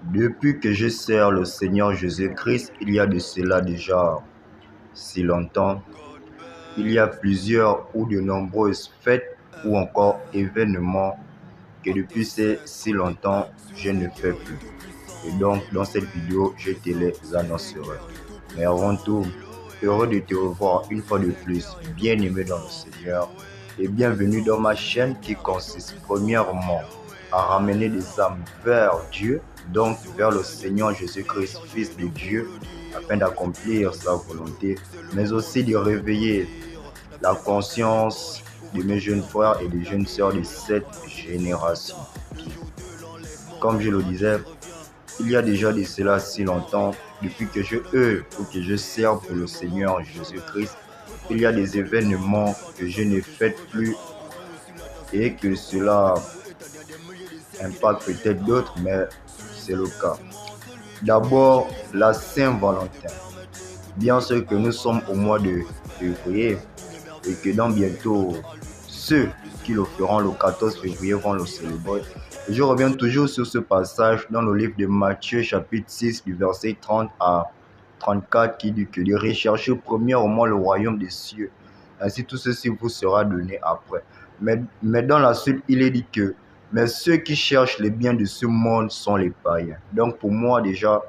Depuis que je sers le Seigneur Jésus-Christ, il y a de cela déjà si longtemps, il y a plusieurs ou de nombreuses fêtes ou encore événements que depuis ces si longtemps, je ne fais plus. Et donc, dans cette vidéo, je te les annoncerai. Mais avant tout, heureux de te revoir une fois de plus, bien aimé dans le Seigneur, et bienvenue dans ma chaîne qui consiste premièrement à ramener des âmes vers Dieu, donc vers le Seigneur Jésus-Christ, Fils de Dieu, afin d'accomplir sa volonté, mais aussi de réveiller la conscience de mes jeunes frères et des jeunes sœurs de cette génération. Comme je le disais, il y a déjà de cela si longtemps, depuis que je œuvre ou que je sers pour le Seigneur Jésus-Christ, il y a des événements que je ne fais plus et que cela impacte peut-être d'autres, mais c'est le cas. D'abord, la Saint-Valentin. Bien sûr que nous sommes au mois de février et que dans bientôt, ceux qui le feront le 14 février vont le célébrer. Et je reviens toujours sur ce passage dans le livre de Matthieu chapitre 6 du verset 30 à 34 qui dit que de rechercher premièrement le royaume des cieux. Ainsi tout ceci vous sera donné après. Mais dans la suite, il est dit que mais ceux qui cherchent les biens de ce monde sont les païens. Donc pour moi déjà,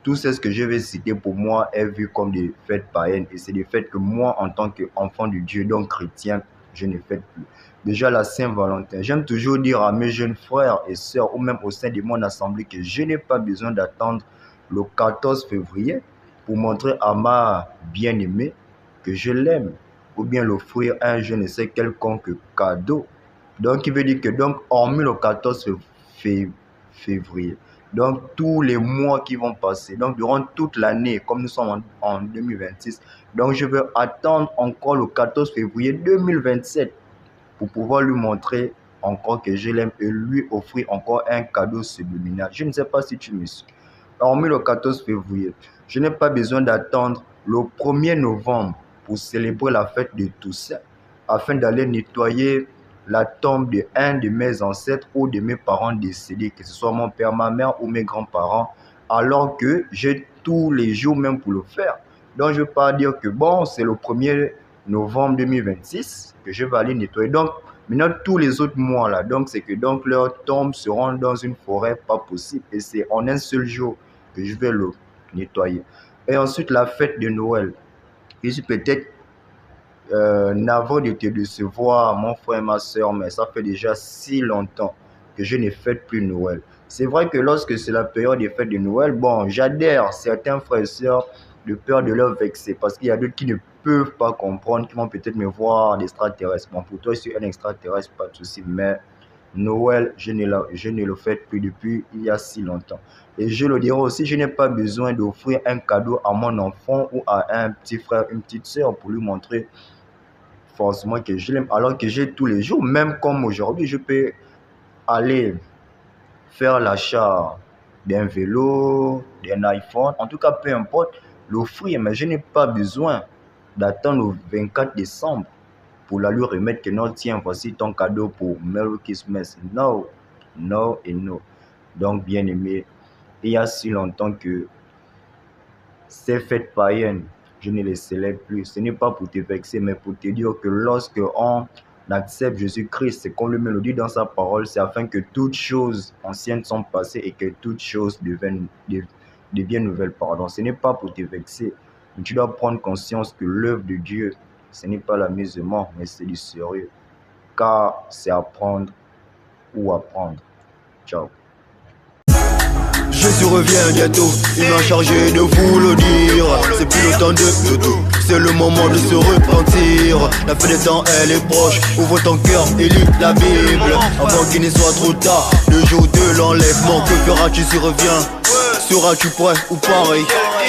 tout ce que je vais citer pour moi est vu comme des fêtes païennes. Et c'est des fêtes que moi, en tant qu'enfant de Dieu, donc chrétien, je ne fête plus. Déjà la Saint-Valentin. J'aime toujours dire à mes jeunes frères et sœurs, ou même au sein de mon assemblée, que je n'ai pas besoin d'attendre le 14 février pour montrer à ma bien-aimée que je l'aime, ou bien l'offrir un je ne sais quelconque cadeau. Donc, il veut dire que, donc, hormis le 14 février, donc tous les mois qui vont passer, donc durant toute l'année, comme nous sommes en 2026, donc je vais attendre encore le 14 février 2027 pour pouvoir lui montrer encore que je l'aime et lui offrir encore un cadeau subliminal. Je ne sais pas si tu me suis. Hormis le 14 février, je n'ai pas besoin d'attendre le 1er novembre pour célébrer la fête de Toussaint afin d'aller nettoyer la tombe de un de mes ancêtres ou de mes parents décédés, que ce soit mon père, ma mère ou mes grands-parents, alors que j'ai tous les jours même pour le faire. Donc je ne veux pas dire que bon, c'est le 1er novembre 2026 que je vais aller nettoyer. Donc maintenant tous les autres mois là, donc c'est que donc leurs tombes seront dans une forêt, pas possible. Et c'est en un seul jour que je vais le nettoyer. Et ensuite la fête de Noël. Je suis peut-être navré de te décevoir, mon frère et ma soeur, mais ça fait déjà si longtemps que je ne fête plus Noël. C'est vrai que lorsque c'est la période des fêtes de Noël, bon, j'adhère certains frères et sœurs de peur de leur vexer, parce qu'il y a d'autres qui ne peuvent pas comprendre, qui vont peut-être me voir d'extraterrestre. Bon, pour toi, je suis un extraterrestre, pas de souci, mais Noël, je ne le fête plus depuis il y a si longtemps. Et je le dirai aussi, je n'ai pas besoin d'offrir un cadeau à mon enfant ou à un petit frère, une petite sœur pour lui montrer forcément que je l'aime, alors que j'ai tous les jours, même comme aujourd'hui, je peux aller faire l'achat d'un vélo, d'un iPhone, en tout cas peu importe, l'offrir, mais je n'ai pas besoin d'attendre le 24 décembre pour la lui remettre que non, tiens, voici ton cadeau pour Merry Christmas. Non, non et non. Donc bien aimé, il y a si longtemps que ces fêtes païennes, je ne les célèbre plus. Ce n'est pas pour te vexer, mais pour te dire que lorsque on accepte Jésus-Christ, c'est qu'on le dit dans sa parole, c'est afin que toutes choses anciennes sont passées et que toutes choses deviennent nouvelles. Pardon. Ce n'est pas pour te vexer, mais tu dois prendre conscience que l'œuvre de Dieu, ce n'est pas l'amusement, mais c'est du sérieux. Car c'est apprendre ou apprendre. Ciao. Jésus revient bientôt, il m'a chargé de vous le dire. C'est plus le temps de tout, c'est le moment de se repentir. La fin des temps elle est proche, ouvre ton cœur et lis la Bible avant qu'il ne soit trop tard, le jour de l'enlèvement. Que feras-tu s'il revient? Seras-tu prêt ou pareil?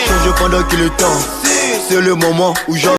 Change pendant qu'il est temps, c'est le moment où j'en